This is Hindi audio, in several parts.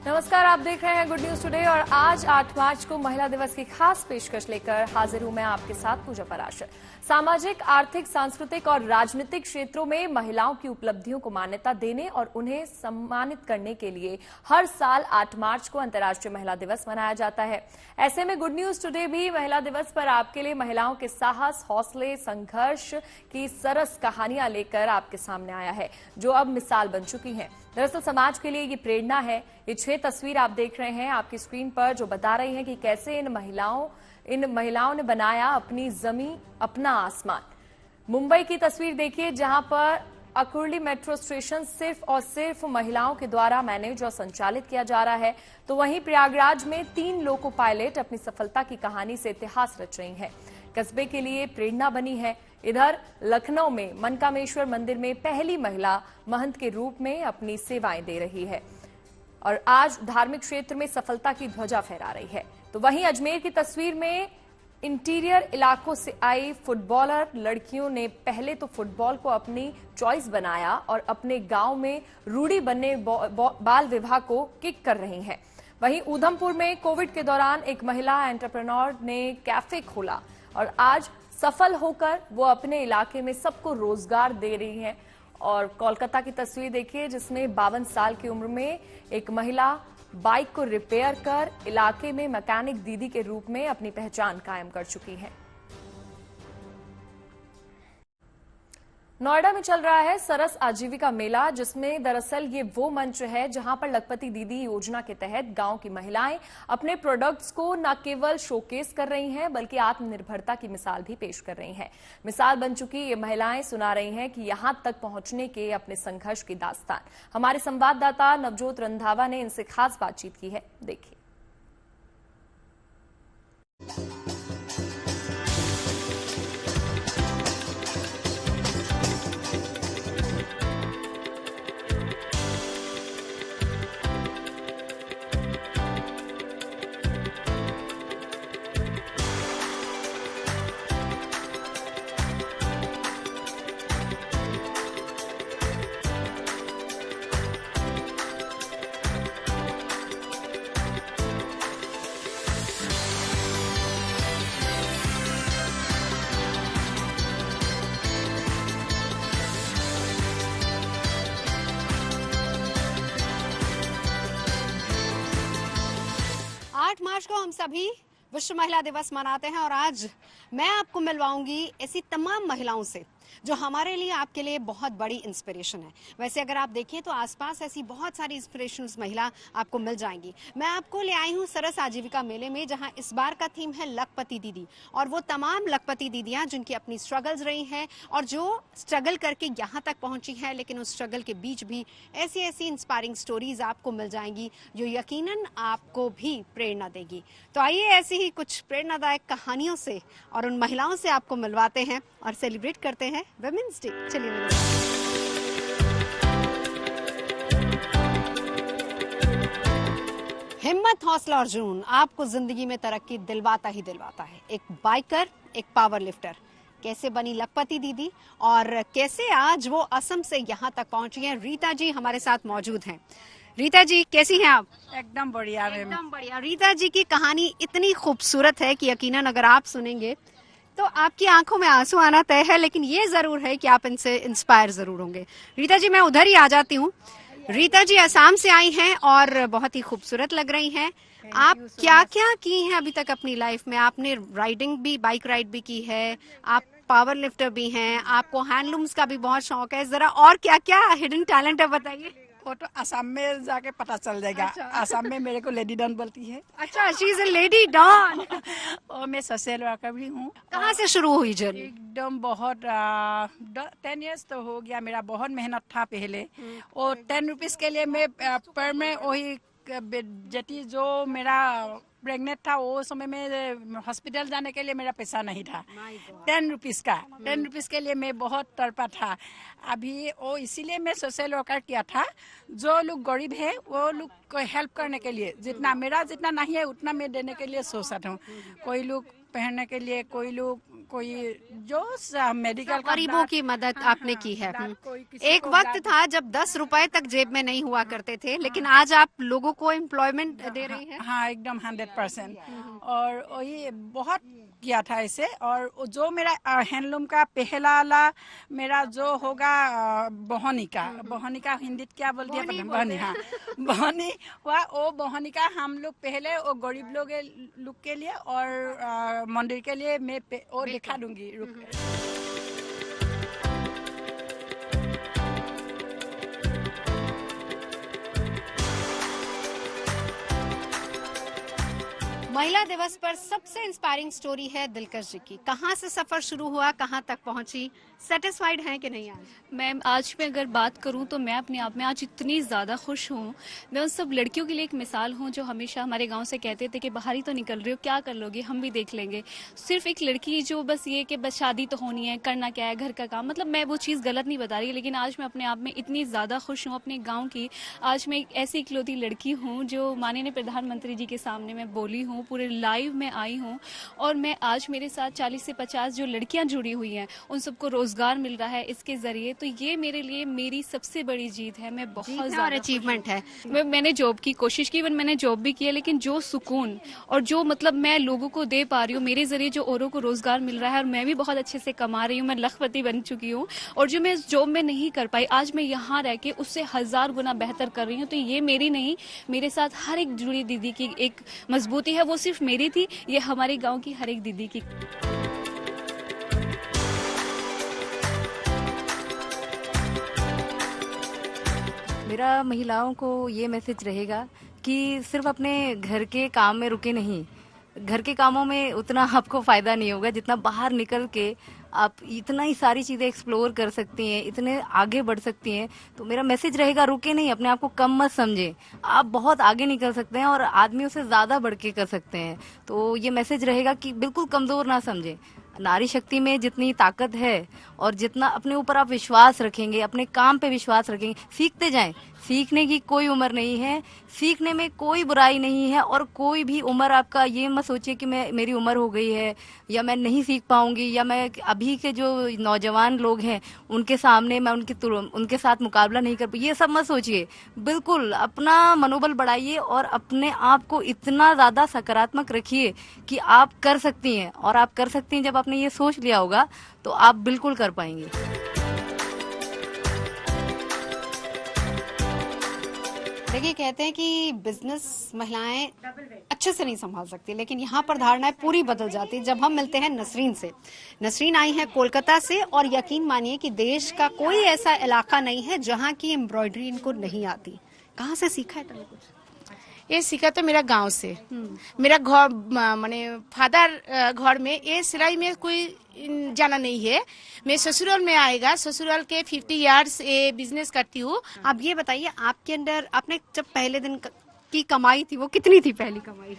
नमस्कार, आप देख रहे हैं गुड न्यूज टुडे और आज 8 मार्च को महिला दिवस की खास पेशकश लेकर हाजिर हूं मैं आपके साथ पूजा पराशर। सामाजिक, आर्थिक, सांस्कृतिक और राजनीतिक क्षेत्रों में महिलाओं की उपलब्धियों को मान्यता देने और उन्हें सम्मानित करने के लिए हर साल 8 मार्च को अंतर्राष्ट्रीय महिला दिवस मनाया जाता है। ऐसे में गुड न्यूज टुडे भी महिला दिवस पर आपके लिए महिलाओं के साहस, हौसले, संघर्ष की सरस कहानियां लेकर आपके सामने आया है, जो अब मिसाल बन चुकी हैं। दरअसल समाज के लिए ये प्रेरणा है। ये 6 तस्वीर आप देख रहे हैं आपकी स्क्रीन पर, जो बता रही हैं कि कैसे इन महिलाओं ने बनाया अपनी जमीन, अपना आसमान। मुंबई की तस्वीर देखिए, जहां पर अकुर्ली मेट्रो स्टेशन सिर्फ और सिर्फ महिलाओं के द्वारा मैनेज और संचालित किया जा रहा है। तो वहीं प्रयागराज में 3 लोको पायलट अपनी सफलता की कहानी से इतिहास रच रही हैं, कस्बे के लिए प्रेरणा बनी है। इधर लखनऊ में मनकामेश्वर मंदिर में पहली महिला महंत के रूप में अपनी सेवाएं दे रही है और आज धार्मिक क्षेत्र में सफलता की ध्वजा फहरा रही है। तो वहीं अजमेर की तस्वीर में इंटीरियर इलाकों से आई फुटबॉलर लड़कियों ने पहले तो फुटबॉल को अपनी चॉइस बनाया और अपने गांव में रूढ़ी बनने बाल विवाह को किक कर रही हैं। वहीं ऊधमपुर में कोविड के दौरान एक महिला एंटरप्रेन्योर ने कैफे खोला और आज सफल होकर वो अपने इलाके में सबको रोजगार दे रही हैं। और कोलकाता की तस्वीर देखिए, जिसमें 52 साल की उम्र में एक महिला बाइक को रिपेयर कर इलाके में मैकेनिक दीदी के रूप में अपनी पहचान कायम कर चुकी है। नोएडा में चल रहा है सरस आजीविका मेला, जिसमें दरअसल ये वो मंच है जहां पर लखपति दीदी योजना के तहत गांव की महिलाएं अपने प्रोडक्ट्स को न केवल शोकेस कर रही हैं, बल्कि आत्मनिर्भरता की मिसाल भी पेश कर रही हैं। मिसाल बन चुकी ये महिलाएं सुना रही हैं कि यहां तक पहुंचने के अपने संघर्ष की दास्तान। हमारे संवाददाता नवजोत रंधावा ने इनसे खास बातचीत की है, देखिए। 8 मार्च को हम सभी विश्व महिला दिवस मनाते हैं और आज मैं आपको मिलवाऊंगी ऐसी तमाम महिलाओं से जो हमारे लिए, आपके लिए बहुत बड़ी इंस्पिरेशन है। वैसे अगर आप देखें तो आसपास ऐसी बहुत सारी इंस्पिरेशनल महिला आपको मिल जाएंगी। मैं आपको ले आई हूं सरस आजीविका मेले में, जहां इस बार का थीम है लखपति दीदी, और वो तमाम लखपति दीदियां जिनकी अपनी स्ट्रगल्स रही हैं और जो स्ट्रगल करके यहाँ तक पहुंची हैं, लेकिन उस स्ट्रगल के बीच भी ऐसी ऐसी इंस्पायरिंग स्टोरीज आपको मिल जाएंगी जो यकीनन आपको भी प्रेरणा देगी। तो आइए ऐसी ही कुछ प्रेरणादायक कहानियों से और उन महिलाओं से आपको मिलवाते हैं और सेलिब्रेट करते हैं वुमेन्स डे। चलिए मेरे साथ। हिम्मत, हौसला और जुनून आपको जिंदगी में तरक्की दिलवाता ही दिलवाता है। एक बाइकर, एक पावर लिफ्टर, कैसे बनी लखपति दीदी और कैसे आज वो असम से यहाँ तक पहुंची हैं। रीता जी हमारे साथ मौजूद हैं। रीता जी कैसी हैं आप? एकदम बढ़िया, एकदम बढ़िया। रीता जी की कहानी इतनी खूबसूरत है कि यकीनन अगर आप सुनेंगे तो आपकी आंखों में आंसू आना तय है, लेकिन ये जरूर है कि आप इनसे इंस्पायर जरूर होंगे। रीता जी मैं उधर ही आ जाती हूँ। रीता जी असम से आई हैं और बहुत ही खूबसूरत लग रही हैं। आप क्या क्या की हैं अभी तक अपनी लाइफ में? आपने राइडिंग भी, बाइक राइड भी की है, आप पावर लिफ्टर भी हैं, आपको हैंडलूम्स का भी बहुत शौक है। जरा और क्या क्या हिडन टैलेंट है बताइए। वो तो असम में जाके पता चल जाएगा। अच्छा। असम में मेरे को लेडी डॉन बोलती है। अच्छा, she is a lady don. और मैं सोशल वर्कर भी हूँ। कहाँ से शुरू हुई जर्नी? एकदम बहुत 10 इयर्स तो हो गया। मेरा बहुत मेहनत था पहले, और 10 रुपीज के लिए मैं पर में वही जति जो मेरा प्रेग्नेंट था वो समय में हॉस्पिटल जाने के लिए मेरा पैसा नहीं था। 10 रुपीज का, 10 रुपीज के लिए मैं बहुत तड़पा था। अभी वो इसीलिए मैं सोशल वर्कर किया था। जो लोग गरीब है वो लोग को हेल्प करने के लिए, जितना मेरा जितना नहीं है उतना मैं देने के लिए सोचता हूँ। कोई लोग पहनने के लिए, कोई जो मेडिकल का गरीबों की मदद आपने की है। एक वक्त था जब 10 रुपए तक जेब में नहीं हुआ करते थे, लेकिन आज आप लोगों को एम्प्लॉयमेंट दे रही है। हाँ, एकदम 100%। और वही बहुत किया था इसे। और जो मेरा हैंडलूम का पहला वाला मेरा जो होगा बहनी का हिंदी क्या बोलती है बहनी, हाँ बहनी हुआ, वो बहनी का हम लोग पहले वो गरीब लोग के लिए और मंदिर के लिए मैं वो दिखा दूंगी। महिला दिवस पर सबसे इंस्पायरिंग स्टोरी है दिलकश जी की। कहाँ से सफर शुरू हुआ, कहाँ तक पहुंची, सेटिस्फाइड हैं कि नहीं? आज मैम, आज मैं अगर बात करूं तो मैं अपने आप में आज इतनी ज़्यादा खुश हूं। मैं उन सब लड़कियों के लिए एक मिसाल हूं जो हमेशा हमारे गांव से कहते थे कि बाहर ही तो निकल रही हो, क्या कर लोगे, हम भी देख लेंगे। सिर्फ एक लड़की जो बस ये कि बस शादी तो होनी है, करना क्या है, घर का काम, मतलब मैं वो चीज़ गलत नहीं बता रही, लेकिन आज मैं अपने आप में इतनी ज़्यादा खुश हूँ अपने गाँव की। आज मैं एक ऐसी इकलौती लड़की हूँ जो माननीय प्रधानमंत्री जी के सामने मैं बोली हूँ, पूरे लाइव में आई हूँ। और मैं आज मेरे साथ 40 से 50 जो लड़कियाँ जुड़ी हुई हैं, उन सबको रोजगार मिल रहा है इसके जरिए। तो ये मेरे लिए मेरी सबसे बड़ी जीत है। मैं बहुत ज़्यादा अचीवमेंट है। मैंने जॉब की कोशिश की, मैंने जॉब भी किया, लेकिन जो सुकून और जो मतलब मैं लोगों को दे पा रही हूँ, मेरे जरिए जो औरों को रोजगार मिल रहा है, और मैं भी बहुत अच्छे से कमा रही हूँ, मैं लखपति बन चुकी हूँ। और जो मैं जॉब में नहीं कर पाई, आज मैं यहाँ रह के उससे 1000 गुना बेहतर कर रही हूँ। तो ये मेरी नहीं, मेरे साथ हर एक जुड़ी दीदी की एक मजबूती है। वो सिर्फ मेरी थी, ये हमारे गाँव की हर एक दीदी की। मेरा महिलाओं को ये मैसेज रहेगा कि सिर्फ अपने घर के काम में रुके नहीं, घर के कामों में उतना आपको फायदा नहीं होगा जितना बाहर निकल के आप इतना ही सारी चीजें एक्सप्लोर कर सकती हैं, इतने आगे बढ़ सकती हैं। तो मेरा मैसेज रहेगा, रुके नहीं, अपने आप को कम मत समझें, आप बहुत आगे निकल सकते हैं और आदमियों से ज्यादा बढ़ के कर सकते हैं। तो ये मैसेज रहेगा कि बिल्कुल कमजोर ना समझें। नारी शक्ति में जितनी ताकत है और जितना अपने ऊपर आप विश्वास रखेंगे, अपने काम पे विश्वास रखेंगे, सीखते जाएं। सीखने की कोई उम्र नहीं है, सीखने में कोई बुराई नहीं है। और कोई भी उम्र आपका ये मत सोचिए कि मेरी उम्र हो गई है या मैं नहीं सीख पाऊंगी, या मैं अभी के जो नौजवान लोग हैं उनके सामने मैं उनके साथ मुकाबला नहीं कर पाई, ये सब मत सोचिए। बिल्कुल अपना मनोबल बढ़ाइए और अपने आप को इतना ज्यादा सकारात्मक रखिए कि आप कर सकती हैं। और आप कर सकती हैं जब आपने ये सोच लिया होगा तो आप बिल्कुल कर पाएंगे। देखिए, कहते हैं कि बिजनेस महिलाएं अच्छे से नहीं संभाल सकती, लेकिन यहाँ पर धारणाएं पूरी बदल जाती है जब हम मिलते हैं नसरीन से। नसरीन आई है कोलकाता से, और यकीन मानिए कि देश का कोई ऐसा इलाका नहीं है जहाँ की एम्ब्रॉयडरी इनको नहीं आती। कहाँ से सीखा है तुमने कुछ? ये सीखा तो मेरा गांव से। मेरा घर माने फादर घर में ये सिलाई में कोई जाना नहीं है। मैं ससुराल में आएगा, ससुराल के 50 इयर्स ये बिजनेस करती हूँ। आप ये बताइए, आपके अंदर आपने जब पहले दिन की कमाई थी वो कितनी थी? पहली कमाई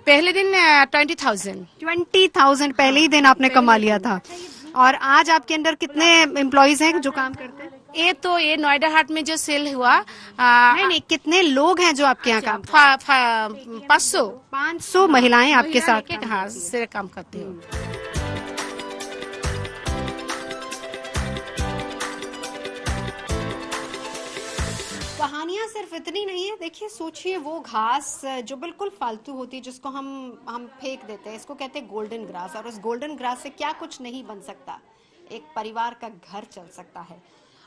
पहले दिन 20,000 पहले ही दिन आपने कमा लिया था। और आज आपके अंदर कितने एम्प्लॉइज हैं जो काम करते हैं? ये नोएडा हाट में जो सेल हुआ नहीं, कितने लोग हैं जो आपके यहाँ काम? 500 महिलाएं आपके साथ हाँ से काम करती हूँ। कहानियां सिर्फ इतनी नहीं है। देखिए, सोचिए वो घास जो बिल्कुल फालतू होती है, जिसको हम फेंक देते हैं, इसको कहते हैं गोल्डन ग्रास। और उस गोल्डन ग्रास से क्या कुछ नहीं बन सकता, एक परिवार का घर चल सकता है।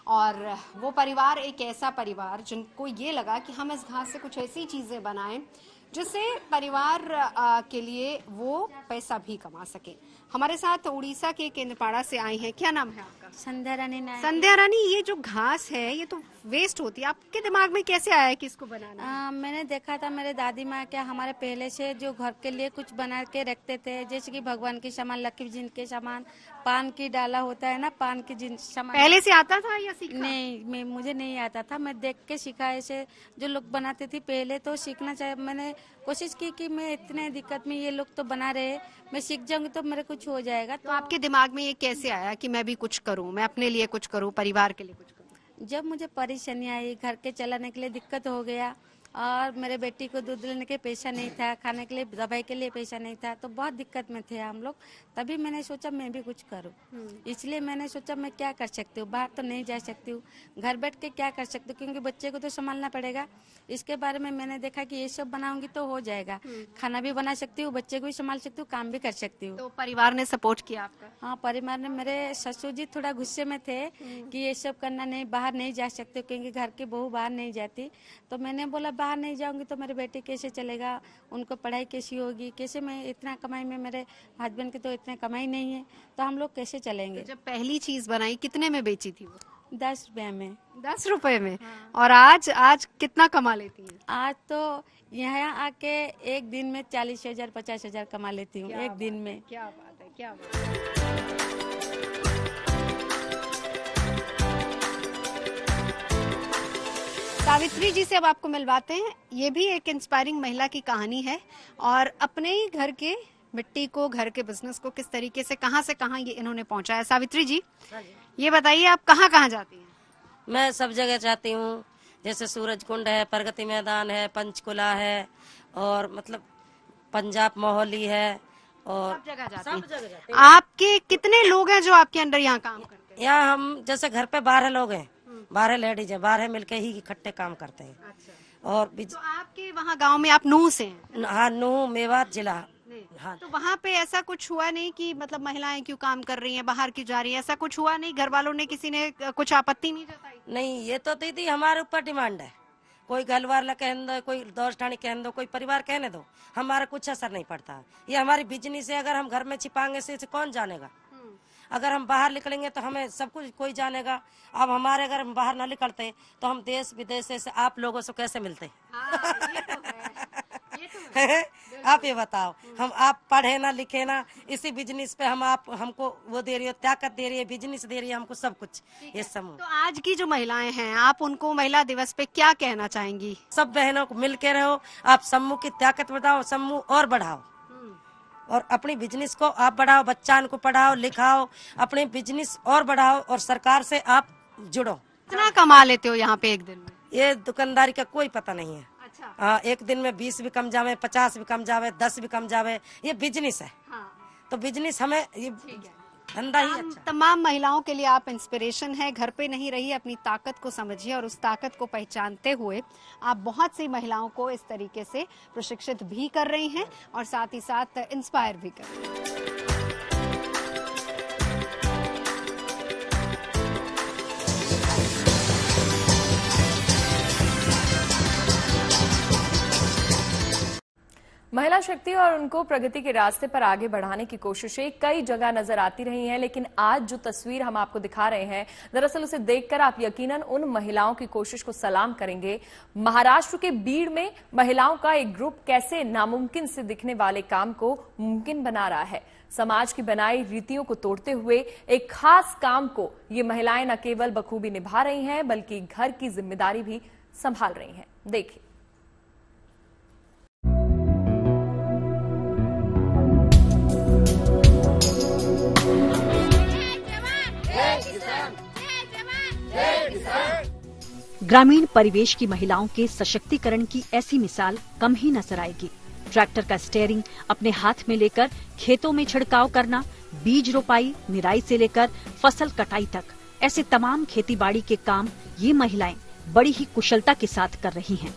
और वो परिवार एक ऐसा परिवार जिनको ये लगा कि हम इस घास से कुछ ऐसी चीजें बनाएं जिससे परिवार के लिए वो पैसा भी कमा सके। हमारे साथ उड़ीसा के केंद्रपाड़ा से आई हैं। क्या नाम है आपका? संध्या रानी नायक। संध्या रानी, ये जो घास है ये तो वेस्ट होती है, आपके दिमाग में कैसे आया कि इसको बनाना? मैंने देखा था मेरे दादी माँ क्या हमारे पहले से जो घर के लिए कुछ बना के रखते थे, जैसे कि भगवान के सामान, लक्ष्मी जी के सामान, पान की डाला होता है ना, पान की सामान। पहले से आता था या सीखा? नहीं, मुझे नहीं आता था, मैं देख के सीखा। ऐसे जो लोग बनाते थे पहले, तो सीखना चाहिए। मैंने कोशिश की कि मैं इतने दिक्कत में, ये लोग तो बना रहे, मैं सीख जाऊंगी तो मेरे कुछ हो जाएगा। तो आपके दिमाग में ये कैसे आया कि मैं भी कुछ करूं, मैं अपने लिए कुछ करूं, परिवार के लिए कुछ करूं? जब मुझे परेशानी आई, घर के चलाने के लिए दिक्कत हो गया, और मेरे बेटी को दूध लेने के पैसा नहीं था, खाने के लिए दवाई के लिए पैसा नहीं था, तो बहुत दिक्कत में थे हम लोग। तभी मैंने सोचा मैं भी कुछ करूं, इसलिए मैंने सोचा मैं क्या कर सकती हूँ, बाहर तो नहीं जा सकती हूँ, घर बैठ के क्या कर सकती हूँ, क्योंकि बच्चे को तो संभालना पड़ेगा। इसके बारे में मैंने देखा कि ये सब बनाऊंगी तो हो जाएगा, खाना भी बना सकती हूँ, बच्चे को भी संभाल सकती हूँ, काम भी कर सकती हूँ। तो परिवार ने सपोर्ट किया आपका? हाँ, परिवार ने, मेरे ससुर जी थोड़ा गुस्से में थे कि ये सब करना नहीं, बाहर नहीं जा सकते, क्योंकि घर की बहू बाहर नहीं जाती। तो मैंने बोला बाहर नहीं जाऊंगी तो मेरे बेटे कैसे चलेगा, उनको पढ़ाई कैसी होगी, कैसे मैं इतना कमाई में, मेरे हस्बैंड की तो इतने कमाई नहीं है, तो हम लोग कैसे चलेंगे। जब पहली चीज बनाई कितने में बेची थी वो? 10 रुपये में। 10 रुपए में? और आज कितना कमा लेती हैं? आज तो यहाँ आके एक दिन में 40,000 50,000 कमा लेती हूँ एक दिन में। क्या बात है, क्या बात है। सावित्री जी से अब आपको मिलवाते हैं। ये भी एक इंस्पायरिंग महिला की कहानी है और अपने ही घर के मिट्टी को, घर के बिजनेस को किस तरीके से कहाँ ये इन्होंने पहुंचाया। सावित्री जी, ये बताइए आप कहाँ जाती हैं? मैं सब जगह जाती हूँ, जैसे सूरज कुंड है, प्रगति मैदान है, पंचकुला है, और मतलब पंजाब मोहाली है, और सब जगह जाती सब जगह जाती हैं। आपके कितने लोग हैं जो आपके अंडर यहाँ काम करते हैं? यहाँ हम जैसे घर पे 12 लोग हैं, 12 लेडीज हैं, 12 मिलके ही इकट्ठे काम करते हैं। अच्छा। और तो आपके वहाँ गांव में आप नूह से हैं? हाँ, नूह मेवात जिला। हाँ, तो वहाँ पे ऐसा कुछ हुआ नहीं कि मतलब महिलाएं क्यों काम कर रही हैं, बाहर क्यों जा रही हैं, ऐसा कुछ हुआ नहीं? घर वालों ने, किसी ने कुछ आपत्ति नहीं जताई? नहीं, ये तो दीदी हमारे ऊपर डिमांड है। कोई घर वाला कहने दो, कोई दोस्त ठाणी कहने दो, कोई परिवार कहने दो, हमारा कुछ असर नहीं पड़ता। ये हमारी बिजनेस है, अगर हम घर में छिपाएंगे से कौन जानेगा। अगर हम बाहर निकलेंगे तो हमें सब कुछ कोई जानेगा। अब हमारे अगर हम बाहर ना निकलते तो हम देश विदेश से आप लोगों से कैसे मिलते? हाँ, ये तो है। आप ये बताओ, हम आप पढ़े ना लिखे ना, इसी बिजनेस पे हमको वो दे रही हो, ताकत दे रही है, बिजनेस दे रही है हमको सब कुछ। ये समूह तो आज की जो महिलाएं हैं, आप उनको महिला दिवस पे क्या कहना चाहेंगी? सब बहनों को मिल के रहो, आप समूह की ताकत बढ़ाओ, समूह और बढ़ाओ, और अपनी बिजनेस को आप बढ़ाओ, बच्चान को पढ़ाओ लिखाओ, अपने बिजनेस और बढ़ाओ, और सरकार से आप जुड़ो। कितना कमा लेते हो यहाँ पे एक दिन में? ये दुकानदारी का कोई पता नहीं है। अच्छा। हाँ, एक दिन में 20 भी कम जावे, 50 भी कम जावे, 10 भी कम जावे, ये बिजनेस है। हाँ। तो बिजनेस हमें ये धंधा ही अच्छा। तमाम महिलाओं के लिए आप इंस्पिरेशन है। घर पे नहीं रही, अपनी ताकत को समझिए और उस ताकत को पहचानते हुए आप बहुत सी महिलाओं को इस तरीके से प्रशिक्षित भी कर रही हैं और साथ ही साथ इंस्पायर भी कर रही हैं। महिला शक्ति और उनको प्रगति के रास्ते पर आगे बढ़ाने की कोशिशें कई जगह नजर आती रही हैं, लेकिन आज जो तस्वीर हम आपको दिखा रहे हैं, दरअसल उसे देखकर आप यकीनन उन महिलाओं की कोशिश को सलाम करेंगे। महाराष्ट्र के बीड़ में महिलाओं का एक ग्रुप कैसे नामुमकिन से दिखने वाले काम को मुमकिन बना रहा है। समाज की बनाई रीतियों को तोड़ते हुए एक खास काम को ये महिलाएं न केवल बखूबी निभा रही हैं, बल्कि घर की जिम्मेदारी भी संभाल रही हैं। देखिए। ग्रामीण परिवेश की महिलाओं के सशक्तिकरण की ऐसी मिसाल कम ही नजर आएगी। ट्रैक्टर का स्टीयरिंग अपने हाथ में लेकर खेतों में छिड़काव करना, बीज रोपाई, निराई से लेकर फसल कटाई तक, ऐसे तमाम खेतीबाड़ी के काम ये महिलाएं बड़ी ही कुशलता के साथ कर रही हैं।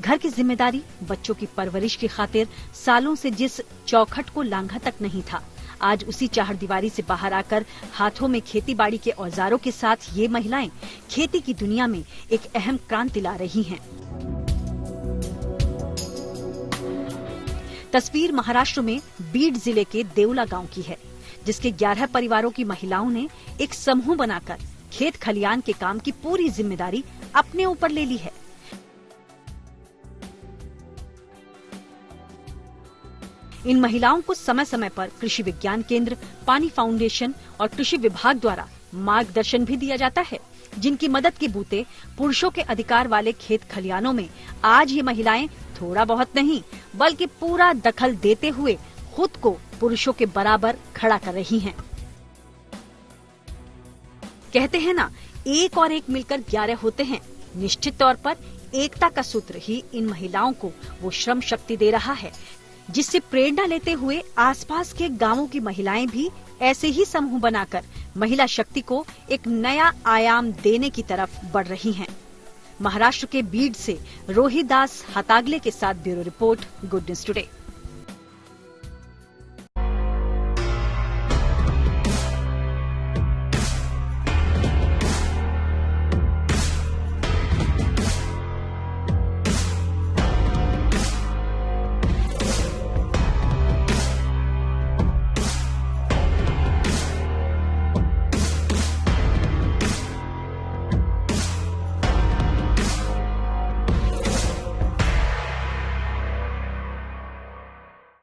घर की जिम्मेदारी, बच्चों की परवरिश की खातिर सालों से जिस चौखट को लांघा तक नहीं था, आज उसी चारदीवारी से बाहर आकर हाथों में खेतीबाड़ी के औजारों के साथ ये महिलाएं खेती की दुनिया में एक अहम क्रांति ला रही हैं। तस्वीर महाराष्ट्र में बीड जिले के देवला गांव की है, जिसके 11 परिवारों की महिलाओं ने एक समूह बनाकर खेत खलियान के काम की पूरी जिम्मेदारी अपने ऊपर ले ली है। इन महिलाओं को समय समय पर कृषि विज्ञान केंद्र, पानी फाउंडेशन और कृषि विभाग द्वारा मार्गदर्शन भी दिया जाता है, जिनकी मदद के बूते पुरुषों के अधिकार वाले खेत खलियानों में आज ये महिलाएं थोड़ा बहुत नहीं बल्कि पूरा दखल देते हुए खुद को पुरुषों के बराबर खड़ा कर रही हैं। कहते हैं ना, एक और एक मिलकर 11 होते हैं। निश्चित तौर पर एकता का सूत्र ही इन महिलाओं को वो श्रम शक्ति दे रहा है, जिससे प्रेरणा लेते हुए आसपास के गांवों की महिलाएं भी ऐसे ही समूह बनाकर महिला शक्ति को एक नया आयाम देने की तरफ बढ़ रही हैं। महाराष्ट्र के बीड से रोहिदास हतागले के साथ bureau report, good news today.